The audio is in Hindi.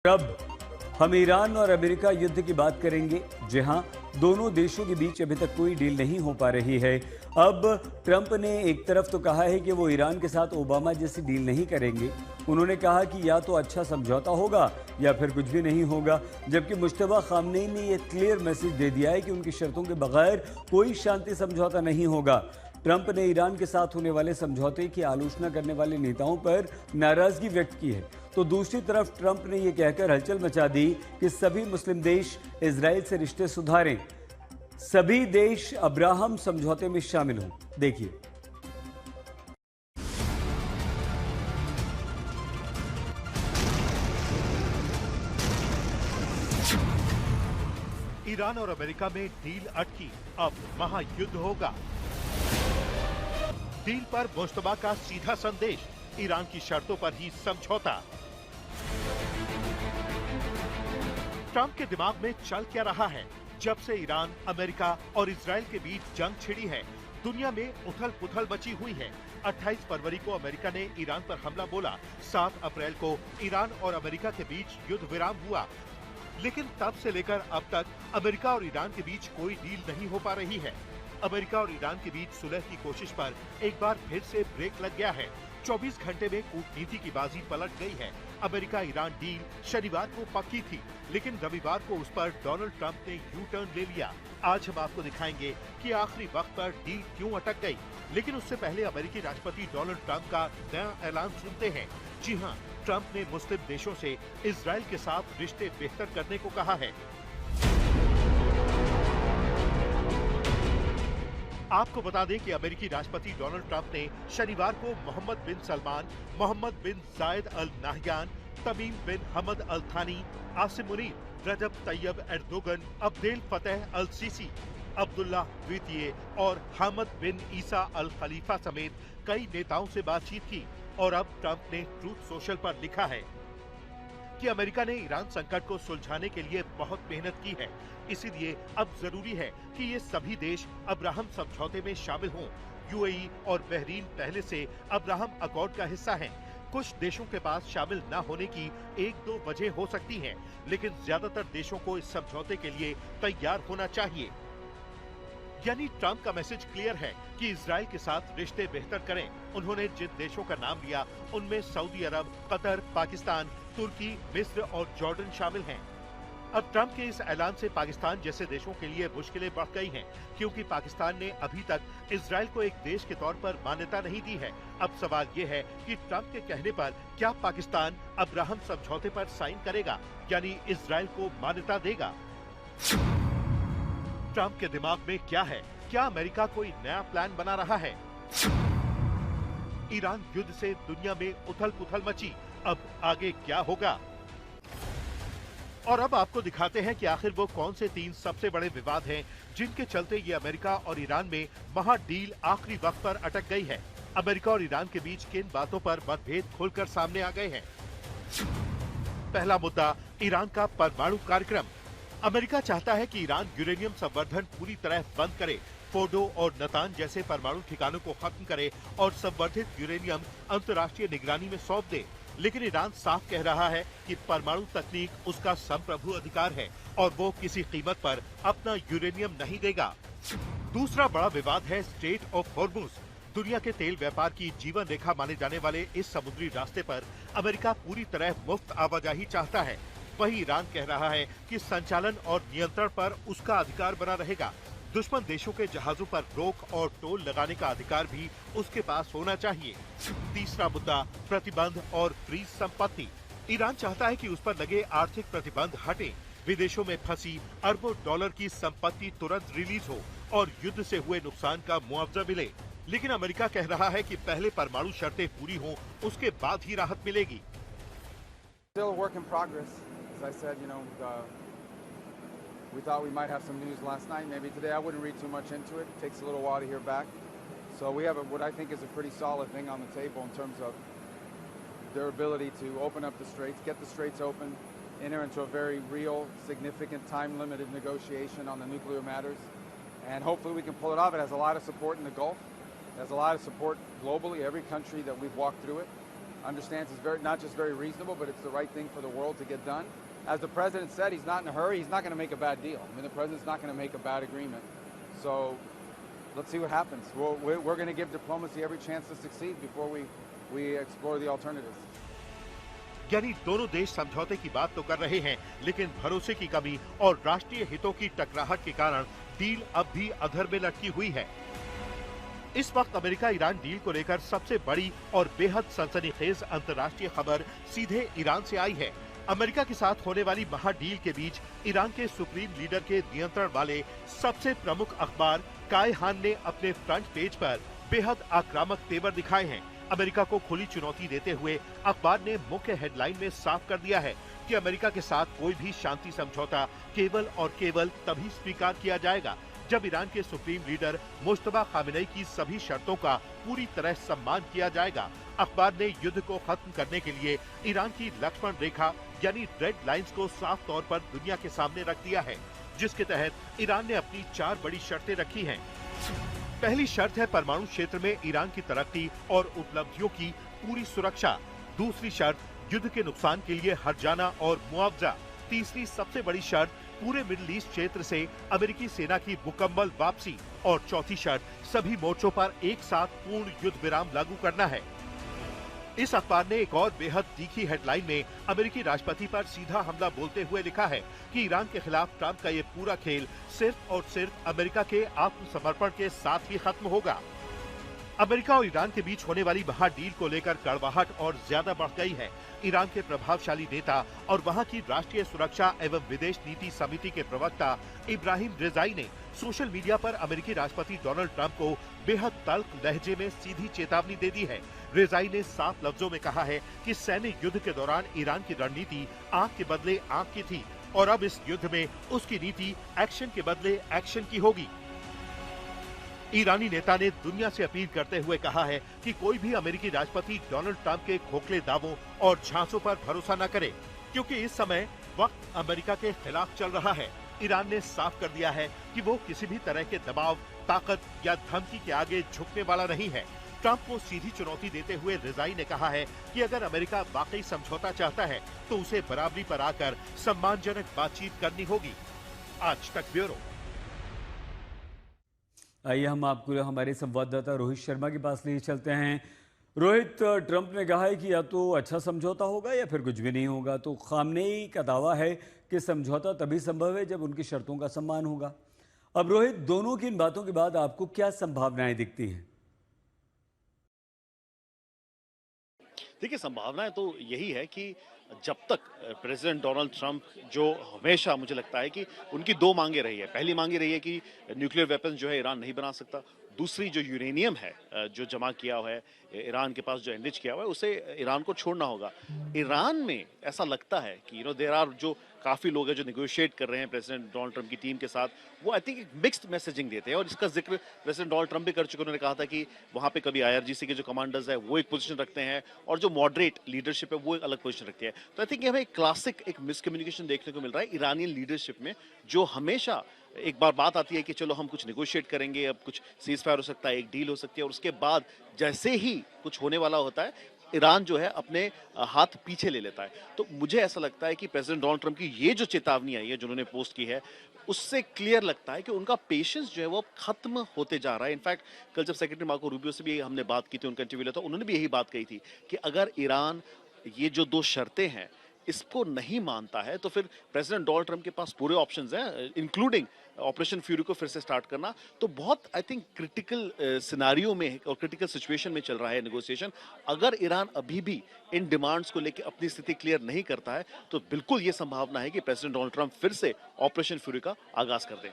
अब हम ईरान और अमेरिका युद्ध की बात करेंगे। जी हां, दोनों देशों के बीच अभी तक कोई डील नहीं हो पा रही है। अब ट्रंप ने एक तरफ तो कहा है कि वो ईरान के साथ ओबामा जैसी डील नहीं करेंगे। उन्होंने कहा कि या तो अच्छा समझौता होगा या फिर कुछ भी नहीं होगा। जबकि मुश्तबा खामनेई ने यह क्लियर मैसेज दे दिया है कि उनकी शर्तों के बगैर कोई शांति समझौता नहीं होगा। ट्रंप ने ईरान के साथ होने वाले समझौते की आलोचना करने वाले नेताओं पर नाराजगी व्यक्त की है, तो दूसरी तरफ ट्रंप ने यह कहकर हलचल मचा दी कि सभी मुस्लिम देश इजराइल से रिश्ते सुधारें, सभी देश अब्राहम समझौते में शामिल हों। देखिए। ईरान और अमेरिका में डील अटकी, अब महायुद्ध होगा। डील पर मुश्तबा का सीधा संदेश, ईरान की शर्तों पर ही समझौता। ट्रंप के दिमाग में चल क्या रहा है? जब से ईरान, अमेरिका और इजराइल के बीच जंग छिड़ी है, दुनिया में उथल पुथल मची हुई है। 28 फरवरी को अमेरिका ने ईरान पर हमला बोला। 7 अप्रैल को ईरान और अमेरिका के बीच युद्ध विराम हुआ, लेकिन तब से लेकर अब तक अमेरिका और ईरान के बीच कोई डील नहीं हो पा रही है। अमेरिका और ईरान के बीच सुलह की कोशिश पर एक बार फिर से ब्रेक लग गया है। 24 घंटे में कूटनीति की बाजी पलट गई है। अमेरिका ईरान डील शनिवार को पक्की थी, लेकिन रविवार को उस पर डोनाल्ड ट्रंप ने यू टर्न ले लिया। आज हम आपको दिखाएंगे कि आखिरी वक्त पर डील क्यों अटक गई। लेकिन उससे पहले अमेरिकी राष्ट्रपति डोनाल्ड ट्रंप का नया ऐलान सुनते हैं। जी हाँ, ट्रंप ने मुस्लिम देशों से इजराइल के साथ रिश्ते बेहतर करने को कहा है। आपको बता दें कि अमेरिकी राष्ट्रपति डोनाल्ड ट्रंप ने शनिवार को मोहम्मद बिन सलमान, मोहम्मद बिन जायद अल नाहयान, तमीम बिन हमद अल थानी, आसिम मुनीर, रजब तैयब एर्दोगन, अब्देल फतेह अल सीसी, अब्दुल्ला द्वितीय और हामद बिन ईसा अल खलीफा समेत कई नेताओं से बातचीत की। और अब ट्रंप ने ट्रूथ सोशल पर लिखा है कि अमेरिका ने ईरान संकट को सुलझाने के लिए बहुत मेहनत की है, इसीलिए अब जरूरी है कि ये सभी देश अब्राहम समझौते में शामिल हों। यूएई और बहरीन पहले से अब्राहम अकॉर्ड का हिस्सा हैं। कुछ देशों के पास शामिल न होने की 1-2 वजह हो सकती हैं, लेकिन ज्यादातर देशों को इस समझौते के लिए तैयार होना चाहिए। यानी ट्रंप का मैसेज क्लियर है कि इजराइल के साथ रिश्ते बेहतर करें। उन्होंने जिन देशों का नाम लिया उनमें सऊदी अरब, कतर, पाकिस्तान, तुर्की, मिस्र और जॉर्डन शामिल हैं। अब ट्रंप के इस ऐलान से पाकिस्तान जैसे देशों के लिए मुश्किलें बढ़ गई हैं, क्योंकि पाकिस्तान ने अभी तक इजराइल को एक देश के तौर पर मान्यता नहीं दी है। अब सवाल ये है कि ट्रंप के कहने पर क्या पाकिस्तान अब्राहम समझौते पर साइन करेगा, यानी इजराइल को मान्यता देगा? ट्रंप के दिमाग में क्या है? क्या अमेरिका कोई नया प्लान बना रहा है? ईरान युद्ध से दुनिया में उथल पुथल मची, अब आगे क्या होगा? और अब आपको दिखाते हैं कि आखिर वो कौन से 3 सबसे बड़े विवाद हैं जिनके चलते ये अमेरिका और ईरान में महा डील आखिरी वक्त पर अटक गई है। अमेरिका और ईरान के बीच किन बातों पर मतभेद खुलकर सामने आ गए हैं। पहला मुद्दा, ईरान का परमाणु कार्यक्रम। अमेरिका चाहता है कि ईरान यूरेनियम संवर्धन पूरी तरह बंद करे, फोर्डो और नतान जैसे परमाणु ठिकानों को खत्म करे और संवर्धित यूरेनियम अंतर्राष्ट्रीय निगरानी में सौंप दे। लेकिन ईरान साफ कह रहा है कि परमाणु तकनीक उसका संप्रभु अधिकार है और वो किसी कीमत पर अपना यूरेनियम नहीं देगा। दूसरा बड़ा विवाद है स्ट्रेट ऑफ हॉर्मुज। दुनिया के तेल व्यापार की जीवन रेखा माने जाने वाले इस समुद्री रास्ते पर अमेरिका पूरी तरह मुफ्त आवाजाही चाहता है। वहीं ईरान कह रहा है कि संचालन और नियंत्रण पर उसका अधिकार बना रहेगा। दुश्मन देशों के जहाजों पर रोक और टोल लगाने का अधिकार भी उसके पास होना चाहिए। तीसरा मुद्दा, प्रतिबंध और फ्रीज संपत्ति। ईरान चाहता है कि उस पर लगे आर्थिक प्रतिबंध हटे, विदेशों में फंसी अरबों डॉलर की संपत्ति तुरंत रिलीज हो और युद्ध से हुए नुकसान का मुआवजा मिले। लेकिन अमेरिका कह रहा है कि पहले परमाणु शर्तें पूरी हों, उसके बाद ही राहत मिलेगी। Still a work in progress. As I said, we thought we might have some news last night. Maybe today. I wouldn't read too much into it. It takes a little while to hear back. So we have what I think is a pretty solid thing on the table in terms of their ability to open up the straits, get the straits open, enter into a very real, significant, time-limited negotiation on the nuclear matters. And hopefully we can pull it off. It has a lot of support in the Gulf. It has a lot of support globally, every country that we've walked through it. understands it's not just very reasonable, but it's the right thing for the world to get done. As the president said, he's not in a hurry. He's not going to make a bad deal. I mean, the president's not going to make a bad agreement. So let's see what happens. We're going to give diplomacy every chance to succeed before we explore the alternatives. यानी दोनों देश समझौते की बात तो कर रहे हैं, लेकिन भरोसे की कमी और राष्ट्रीय हितों की टकराहट के कारण डील अब भी अधर में लटकी हुई है। इस वक्त अमेरिका ईरान डील को लेकर सबसे बड़ी और बेहद सनसनीखेज अंतर्राष्ट्रीय खबर सीधे ईरान से आई है। अमेरिका के साथ होने वाली महाडील के बीच ईरान के सुप्रीम लीडर के नियंत्रण वाले सबसे प्रमुख अखबार कायहान ने अपने फ्रंट पेज पर बेहद आक्रामक तेवर दिखाए हैं। अमेरिका को खुली चुनौती देते हुए अखबार ने मुख्य हेडलाइन में साफ कर दिया है कि अमेरिका के साथ कोई भी शांति समझौता केवल और केवल तभी स्वीकार किया जाएगा जब ईरान के सुप्रीम लीडर मुश्तबा खामेनेई की सभी शर्तों का पूरी तरह सम्मान किया जाएगा। अखबार ने युद्ध को खत्म करने के लिए ईरान की लक्ष्मण रेखा यानी रेड लाइंस को साफ तौर पर दुनिया के सामने रख दिया है, जिसके तहत ईरान ने अपनी 4 बड़ी शर्तें रखी हैं। पहली शर्त है परमाणु क्षेत्र में ईरान की तरक्की और उपलब्धियों की पूरी सुरक्षा। दूसरी शर्त युद्ध के नुकसान के लिए हर्जाना और मुआवजा। तीसरी सबसे बड़ी शर्त पूरे मिडिल ईस्ट क्षेत्र से अमेरिकी सेना की मुकम्मल वापसी। और चौथी शर्त सभी मोर्चों पर एक साथ पूर्ण युद्ध विराम लागू करना है। इस अखबार ने एक और बेहद तीखी हेडलाइन में अमेरिकी राष्ट्रपति पर सीधा हमला बोलते हुए लिखा है कि ईरान के खिलाफ ट्रंप का ये पूरा खेल सिर्फ और सिर्फ अमेरिका के आत्मसमर्पण के साथ ही खत्म होगा। अमेरिका और ईरान के बीच होने वाली महाडील को लेकर कड़वाहट और ज्यादा बढ़ गई है। ईरान के प्रभावशाली नेता और वहां की राष्ट्रीय सुरक्षा एवं विदेश नीति समिति के प्रवक्ता इब्राहिम रेजाई ने सोशल मीडिया पर अमेरिकी राष्ट्रपति डोनाल्ड ट्रंप को बेहद तल्ख लहजे में सीधी चेतावनी दे दी है। रेजाई ने साफ लफ्जों में कहा है कि सैन्य युद्ध के दौरान ईरान की रणनीति आंख के बदले आंख की थी और अब इस युद्ध में उसकी नीति एक्शन के बदले एक्शन की होगी। ईरानी नेता ने दुनिया से अपील करते हुए कहा है कि कोई भी अमेरिकी राष्ट्रपति डोनाल्ड ट्रंप के खोखले दावों और झांसों पर भरोसा न करे, क्योंकि इस समय वक्त अमेरिका के खिलाफ चल रहा है। ईरान ने साफ कर दिया है कि वो किसी भी तरह के दबाव, ताकत या धमकी के आगे झुकने वाला नहीं है। ट्रंप को सीधी चुनौती देते हुए रिजाई ने कहा है कि अगर अमेरिका वाकई समझौता चाहता है तो उसे बराबरी पर आकर सम्मानजनक बातचीत करनी होगी। आज तक ब्यूरो। आइए हम आपको हमारे संवाददाता रोहित शर्मा के पास लिए चलते हैं। रोहित, ट्रंप ने कहा है कि या तो अच्छा समझौता होगा या फिर कुछ भी नहीं होगा। तो खामनेई का दावा है कि समझौता तभी संभव है जब उनकी शर्तों का सम्मान होगा। अब रोहित, दोनों की इन बातों के बाद आपको क्या संभावनाएं दिखती हैं? देखिए, संभावनाएं तो यही है कि जब तक प्रेसिडेंट डोनाल्ड ट्रंप, जो हमेशा मुझे लगता है कि उनकी 2 मांगे रही है। पहली मांगे रही है कि न्यूक्लियर वेपन्स जो है ईरान नहीं बना सकता। दूसरी जो यूरेनियम है जो जमा किया हुआ है ईरान के पास, जो एनरिच किया हुआ है, उसे ईरान को छोड़ना होगा। ईरान में ऐसा लगता है कि देयर आर जो काफ़ी लोग हैं जो निगोशिएट कर रहे हैं प्रेसिडेंट डोनाल्ड ट्रंप की टीम के साथ, वो आई थिंक एक मिक्स्ड मैसेजिंग देते हैं। और इसका जिक्र प्रेसिडेंट डोनाल्ड ट्रंप भी कर चुके। उन्होंने कहा था कि वहाँ पे कभी IRGC के जो कमांडर्स है वो एक पोजीशन रखते हैं और जो मॉडरेट लीडरशिप है वो एक अलग पोजीशन रखती है। तो आई थिंक हमें एक क्लासिक एक मिसकम्युनिकेशन देखने को मिल रहा है ईरानियन लीडरशिप में, जो हमेशा एक बार बात आती है कि चलो हम कुछ नेगोशिएट करेंगे, अब कुछ सीज फायर हो सकता है, एक डील हो सकती है, और उसके बाद जैसे ही कुछ होने वाला होता है ईरान जो है अपने हाथ पीछे ले लेता है। तो मुझे ऐसा लगता है कि प्रेसिडेंट डोनाल्ड ट्रंप की ये जो चेतावनी आई है जो उन्होंने पोस्ट की है, उससे क्लियर लगता है कि उनका पेशेंस जो है वो खत्म होते जा रहा है। इनफैक्ट कल जब सेक्रेटरी मार्को रूबियो से भी हमने बात की थी, उनका इंटरव्यू लिया था, उन्होंने भी यही बात कही थी कि अगर ईरान ये जो 2 शर्तें हैं इसको नहीं मानता है तो फिर प्रेसिडेंट डोनाल्ड ट्रंप के पास पूरे ऑप्शंस हैं, इंक्लूडिंग ऑपरेशन फ्यूरी को फिर से स्टार्ट करना। तो बहुत आई थिंक क्रिटिकल सिनारियो में और क्रिटिकल सिचुएशन में चल रहा है नेगोशिएशन। अगर ईरान अभी भी इन डिमांड्स को लेकर अपनी स्थिति क्लियर नहीं करता है तो बिल्कुल ये संभावना है कि प्रेसिडेंट डोनाल्ड ट्रंप फिर से ऑपरेशन फ्यूरी का आगाज कर दें।